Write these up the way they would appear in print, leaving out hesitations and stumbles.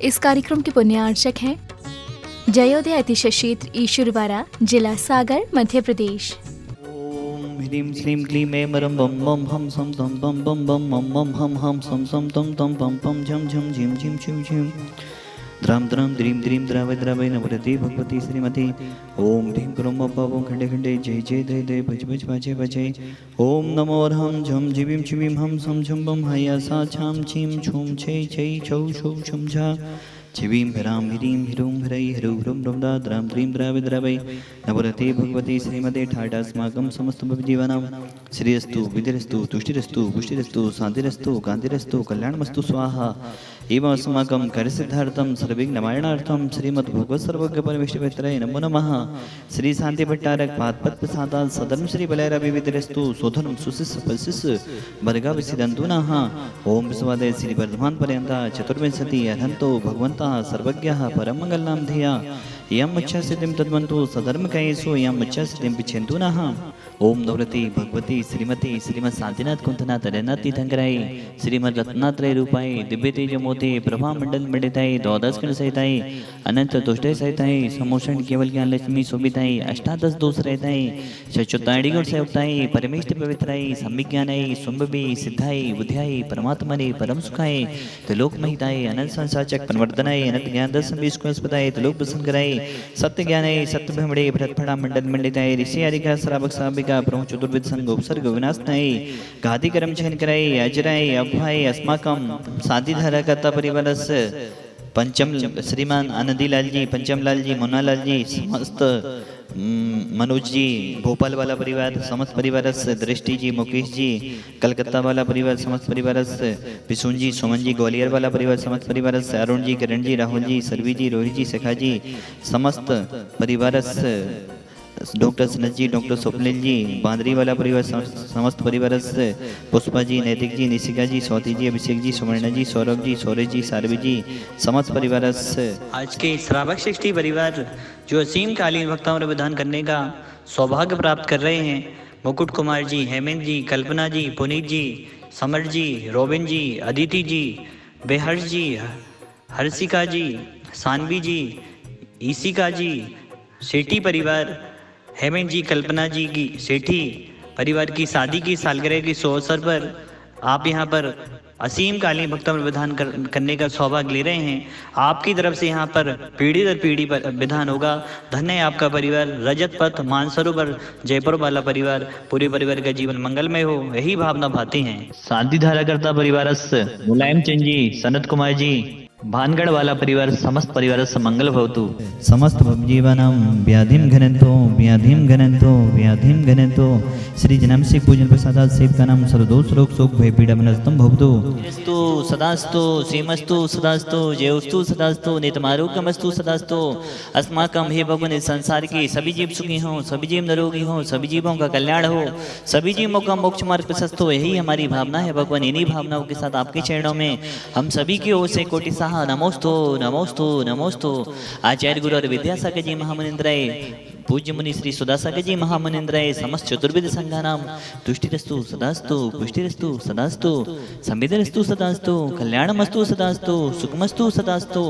इस कार्यक्रम के पुण्यार्चक हैं जयोदय अतिशय क्षेत्र ईश्वरवाड़ा, जिला सागर, मध्य प्रदेश। ओम ह्रीं श्रीं क्लीं ऐं मरं बम बम हम सम तम बम बम बम मम मम हम सम सम तम तम पम पम झम झम झिम झिम झिम झिम द्राम द्राम द्रीं द्रीं द्रावय द्रावय नवरति भगवती श्रीमती। ओम ह्रीं क्रोम पावों खंडे खंडे जय जय दय दय भज भज भजे भजे। ओम नमो अर्हं झम जीवीं चिवीं हम सम झम बम हया सा छाम छीम छूम छे छै छौ छौ छुम झा छिवीं ह्रां ह्रीं ह्रूं ह्रै ह्रौ ह्रुं ह्रुं दा द्रां द्रीं द्रावय द्रावय नवरते भगवती श्रीमते ठाडास्माकं समस्त भवजीवानां श्रीरस्तु विधिरस्तु तुष्टिरस्तु पुष्टिरस्तु शान्तिरस्तु कान्तिरस्तु कल्याणमस्तु स्वाहा। एवं अस्माकं कार्यसिद्धार्थं सर्वविघ्ननिवारणार्थं श्रीमद्भगवत् सर्वज्ञ परमेश्वराय नमो नमः। श्री शांति भट्टारक पादपद प्रसादात् सदर्म श्री बलैरा विविधरस्तु सोधर्म सुशिष्य पशिष वर्गा विसिदन्तु नः। ओम विश्वादय श्री वर्धमान पर्यन्ता चतुर्विंशति अर्हन्तो भगवन्तः सर्वज्ञः परममङ्गलां धिया यं इच्छासिद्धिं तद्वन्तु सधर्म कयेषु यं इच्छासिद्धिं पिच्छन्तु नः। ओम नवरती भगवती श्रीमती श्रीमद शांतिनाथ कुंतनाथ रैनाथ तीर्थंकराय श्रीमद रत्नात्रय रूपाय दिव्य तेज मोते प्रभा मंडल मंडिताय द्वादश गण सहिताय अनंत तुष्टय सहिताय समोषण केवल ज्ञान लक्ष्मी शोभिताय अष्टादश दोष रहताय सचुताड़ी गुण सेवताय परमेष्ठ पवित्राय सम्विज्ञानाय सुंभवी सिद्धाय बुद्ध्याय परमात्मने परम सुखाय त्रिलोक महिताय अनंत संसाचक प्रवर्तनाय अनंत ज्ञान दर्शन विष्णुस्पदाय त्रिलोक प्रसन्न कराय सत्य ज्ञानाय सत्य भ्रमणे भरतफड़ा मंडल मंडिताय ऋषि आरिका श्रावक श्राविका प्रभु चतुर्विद संग उपसर्ग विनाशनाय घाति कर्म छहन कराय अजराय अभय अस्माकं शांतिधारा कर्ता परिवारस्य पंचम श्रीमान आनंदीलाल जी, पंचम लाल जी, मोनालाल जी, समस्त मनोज जी भोपाल वाला परिवार, समस्त परिवार से दृष्टि जी, मुकेश जी कलकत्ता वाला परिवार, समस्त परिवार से पिसुन जी, सुमन जी ग्वालियर वाला परिवार, समस्त परिवार से अरुण जी, किरण जी, राहुल जी, सरवी जी, रोहित जी, शेखा जी, समस्त परिवार से डॉक्टर सनत जी, डॉक्टर स्वप्निल जी, बांदरी वाला परिवार, समस्त परिवार से पुष्पा जी, नैतिक जी, निशिका जी, स्वाति जी, अभिषेक जी, सुवर्णा जी, सौरभ जी, सौरज जी, सारवी जी, समस्त परिवार से आज के श्रावक श्रेष्ठी परिवार जो असीम कालीन भक्तों में विधान करने का सौभाग्य प्राप्त कर रहे हैं, मुकुट कुमार जी, हेमंत जी, कल्पना जी, पुनीत जी, समर जी, रोबिन जी, अदिति जी, बेहर्ष जी, हर्षिका जी, सानवी जी, ईशिका जी, सेठी परिवार, हेमंत जी, कल्पना जी की सेठी परिवार की शादी की सालगिरह की शुभ अवसर पर आप यहाँ पर असीम कालीन भक्तों में विधान करने का सौभाग्य ले रहे हैं। आपकी तरफ से यहाँ पर पीढ़ी दर पीढ़ी पर विधान होगा। धन्य है आपका परिवार। रजत पथ मानसरोवर जयपुर वाला परिवार, पूरे परिवार का जीवन मंगलमय हो, यही भावना भाती हैं। शांति धारा करता परिवार मुलायम चंद जी, सनत कुमार जी, भानगढ़ वाला परिवार, समस्त परिवार से मंगल भवतु। समस्त भवजीवानां व्याधिं घनन्तो व्याधिं घनन्तो व्याधिं घनन्तो श्री जन्म से पूजन प्रसादात् सेवकानां सर्वदोष रोग शोक भय पीड़ा विनष्टं भवतु। स्तु सदास्तु श्रीमस्तु सदास्तु जयोस्तु सदास्तु नित्यमारोग्यमस्तु सदास्तु। अस्माकं हे भगवान इस संसार के सभी जीव सुखी हों, सभी जीव निरोगी हों, सभी जीवों का कल्याण हो, सभी जीवों का मोक्ष मार्ग प्रशस्त हो, यही हमारी भावना है भगवान। इन्हीं भावनाओं के साथ आपके चरणों में हम सभी की ओर से कोटि नमोस्तु नमोस्तु नमोस्तु। आचार्य गुरु और विद्यासागर जी महामुनिंद्राय, पूज्य मुनि श्री सुदासागर जी महामुनिंद्राय, समस्त चतुर्विद संघानां तुष्टिरस्तु सदास्तु पुष्टिरस्तु सदास्तु संविदरस्तु सदास्तु कल्याणमस्तु सदास्तु सुखमस्तु सदास्तु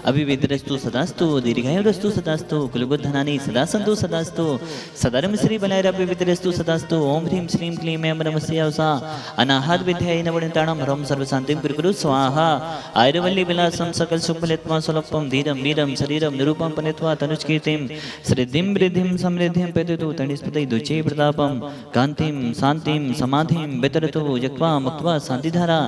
अभिविद्रस्तु सदास्तु दीर्घायुरस्तु सदास्तु कुलबुद्धनानि सदा सन्तु सदास्तु सदर्म श्री बलैरविविद्रस्तु सदास्तु। ओम ह्रीं श्रीं क्लीं ऐं ब्रह्मस्यावसा अनाहत विद्याय नवनिताणं ह्रौं सर्वशान्तिं कुरु स्वाहा। आयुर्वल्ली विलासं सकल सुखफलित्वा स्वल्पं धीरं वीरं शरीरं निरूपं पनित्वा तनुष्कीर्तिं श्रीद्धिं वृद्धिं समृद्धिं पेतु तणिस्पतै दुचे प्रतापं कान्तिं शान्तिं समाधिं वितरतु जक्त्वा मुक्त्वा शान्तिधारा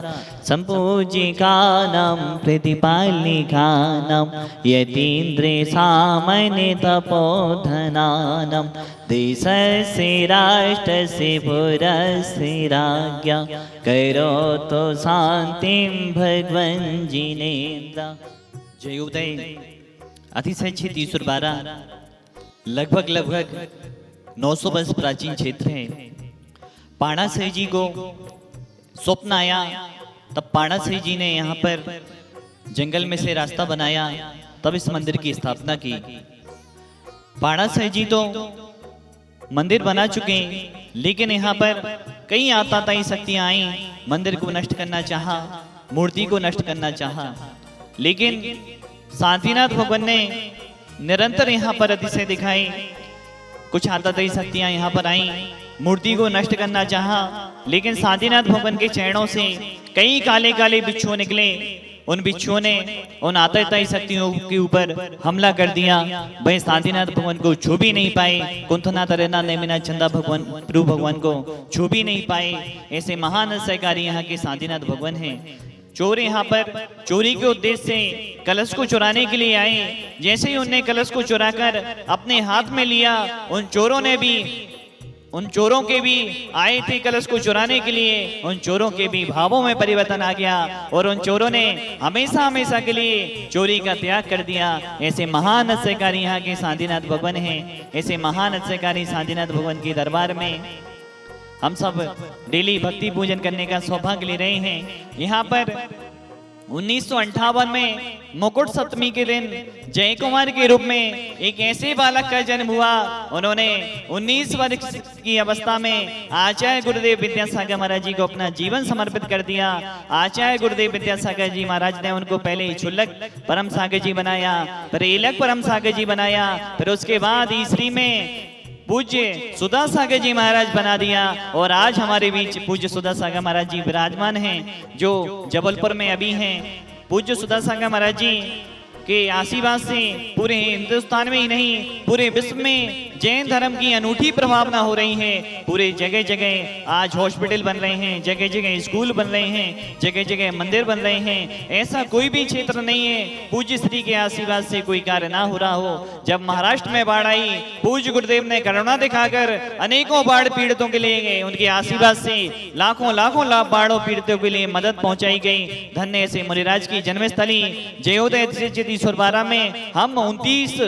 सम्पूजिकानां प्रतिपालिकानां यतीन्द्रे सामान्य तपोधनानां देशस्य राष्ट्रस्य पुरस्य राज्ञा करोतु शान्तिं भगवन् जिनेन्द्र। जयोदय अतिशय क्षेत्र ईश्वरवाड़ा लगभग 900 वर्ष प्राचीन क्षेत्र है। पाणासई जी को स्वप्न आया, तब पाणासई जी ने यहाँ पर जंगल में से रास्ता बनाया, तब इस मंदिर की स्थापना की। पाणासई जी तो मंदिर बना चुके हैं, लेकिन यहाँ पर कई आताताई शक्तियां आई, मंदिर को नष्ट करना चाहा, मूर्ति को नष्ट करना चाहा। लेकिन शांतिनाथ भगवान ने निरंतर यहाँ पर अतिशय दिखाई। कुछ आतताई शक्तियां यहाँ पर आई, मूर्ति को नष्ट करना चाहा, लेकिन शांतिनाथ भगवान के चरणों से कई काले काले बिच्छू निकले। उन बिच्छुओं ने उन आतताई शक्तियों के ऊपर हमला कर दिया। वह शांतिनाथ भगवान को छू भी नहीं पाए। कुंथनाथ रेना नेमिना चंदा भगवान प्रभु भगवान को छू भी नहीं पाए। ऐसे महान अधिकारी यहाँ के शांतिनाथ भगवान हैं। चोर यहाँ पर चोरी के उद्देश्य से कलश को चुराने के लिए आए। जैसे ही उनने कलश को चुराकर अपने हाथ में लिया, उन चोरों के भी आए थे कलश को चुराने के लिए, उन चोरों के भी भावों में परिवर्तन आ गया और उन चोरों ने हमेशा हमेशा के लिए चोरी का त्याग कर दिया। ऐसे महान अधिकारी यहाँ के शांतिनाथ भगवान हैं। ऐसे महान अधिकारी शांतिनाथ भगवान के दरबार में हम सब डेली भक्ति पूजन करने का सौभाग्य ले रहे हैं। यहाँ पर 1958 में मुकुट सप्तमी के दिन जय कुमार के रूप में एक ऐसे बालक का जन्म हुआ। उन्होंने 19 वर्ष की अवस्था में आचार्य गुरुदेव विद्यासागर महाराज जी को अपना जीवन समर्पित कर दिया। आचार्य गुरुदेव विद्यासागर जी महाराज ने उनको पहले छुल्लक परम सागर जी बनाया, फिर एलक परम सागर जी बनाया, फिर उसके बाद ईसरी में पूज्य सुधा सागर जी महाराज बना दिया। और आज हमारे बीच पूज्य सुधा सागर महाराज जी विराजमान हैं, जो जबलपुर में अभी हैं। पूज्य सुधा सागर महाराज जी के आशीर्वाद से पूरे हिंदुस्तान में ही नहीं, पूरे विश्व में जैन धर्म की अनूठी प्रभावना हो रही है। पूरे जगह जगह आज हॉस्पिटल बन रहे हैं, जगह जगह स्कूल बन रहे हैं, जगह जगह मंदिर बन रहे हैं। ऐसा कोई भी क्षेत्र नहीं है पूज्य श्री के आशीर्वाद से कोई कार्य ना हो रहा हो। जब महाराष्ट्र में बाढ़ आई, पूज्य गुरुदेव ने करुणा दिखाकर अनेकों बाढ़ पीड़ितों के लिए उनके आशीर्वाद से लाखों लाखों लाभ बाढ़ों पीड़ितों के लिए मदद पहुंचाई गई। धन्य से मुनिराज की जन्मस्थली जयोदय सुरबारा में हम 29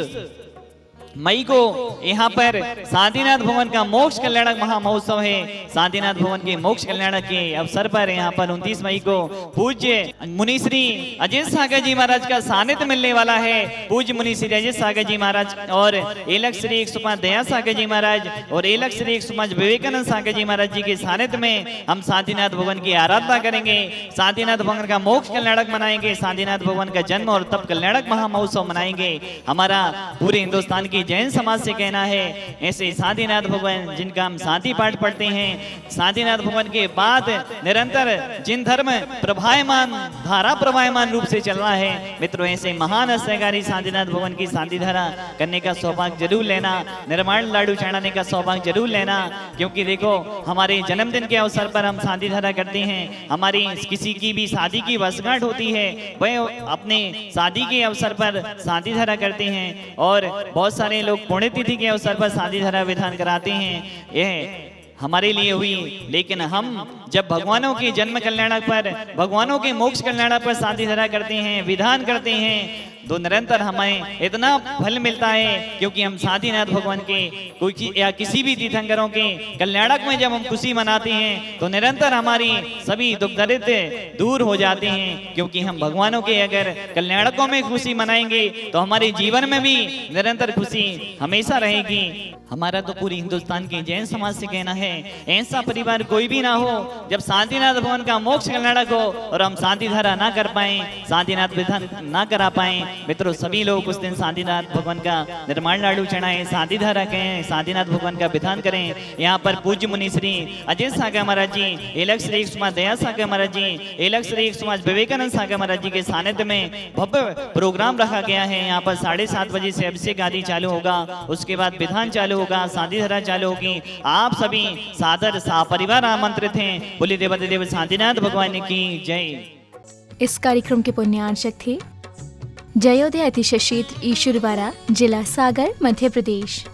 मई को यहाँ पर शांतिनाथ भवन का मोक्ष कल्याणक महामहोत्सव है। शांतिनाथ भवन के मोक्ष कल्याणक के अवसर पर यहाँ पर 29 मई को पूज्य मुनि श्री अजित सागर जी महाराज का सानिध्य मिलने वाला है। पूज्य मुनि श्री अजित सागर जी महाराज और एलक श्री 105 दया सागर जी महाराज और एलक श्री 105 विवेकानंद सागर जी महाराज जी के सानिध्य में हम शांतिनाथ भवन की आराधना करेंगे। शांतिनाथ भवन का मोक्ष कल्याणक मनाएंगे। शांतिनाथ भवन का जन्म और तप कल्याणक महामहोत्सव मनाएंगे। हमारा पूरे हिंदुस्तान की जैन समाज से कहना है, ऐसे शांतिनाथ भगवान जिनका हम शांति पाठ पढ़ते हैं, शांतिनाथ भगवान के बाद निरंतर जिन धर्म प्रभायमान धारा प्रभायमान रूप से चल रहा है, मित्रों ऐसे महान अधिकारी शांतिनाथ भगवान की शांति धारा करने का सौभाग्य जरूर लेना, निर्माण लाडू चढ़ाने का सौभाग्य जरूर लेना। क्योंकि देखो हमारे जन्मदिन के अवसर पर हम शांति धारा करते हैं। हमारी किसी की भी शादी की वर्षगांठ होती है, वह अपने शादी के अवसर पर शांति धारा करते हैं। और बहुत सारे लोग पुण्यतिथि के अवसर पर शादी धारा विधान कराते हैं। यह हमारे लिए हुई, लेकिन हम जब भगवानों के जन्म कल्याणक पर, भगवानों के मोक्ष कल्याणक पर शादी धारा करते हैं, विधान करते हैं, तो निरंतर हमें इतना फल मिलता है। क्योंकि हम शांतिनाथ भगवान के कोई या किसी भी तीर्थंकरों के कल्याणक में जब हम खुशी मनाते हैं तो निरंतर हमारी सभी दुख दरिद्र दूर हो जाते हैं। क्योंकि हम भगवानों के अगर कल्याणकों में खुशी मनाएंगे तो हमारे जीवन में भी निरंतर खुशी हमेशा रहेगी। हमारा तो पूरी हिंदुस्तान के जैन समाज से कहना है, ऐसा परिवार कोई भी ना हो जब शांतिनाथ भगवान का मोक्ष कल्याणक हो और हम शांति धारा ना कर पाए, शांतिनाथ विधान ना करा पाए। मित्रों सभी लोग उस दिन शांतिनाथ भगवान का निर्माण लाडू चढ़ाएं, शांति धारा कहें, शांतिनाथ भगवान का विधान करें। यहाँ पर पूज्य मुनि श्री अजित सागर महाराज जी, एलक श्री 105 दया सागर महाराज जी, एलक श्री 105 विवेकानंद सागर महाराज जी के सानिध्य में भव्य प्रोग्राम रखा गया है। यहाँ पर 7:30 बजे से अभिषेक आदि चालू होगा, उसके बाद विधान चालू होगा, शांति धारा चालू होगी। आप सभी सादर सपरिवार आमंत्रित हैं। बोलिए देवाधिदेव शांतिनाथ भगवान की जय। इस कार्यक्रम के पुण्यार्चक थे जयोदय अतिशय क्षेत्र ईश्वरवारा, जिला सागर, मध्य प्रदेश।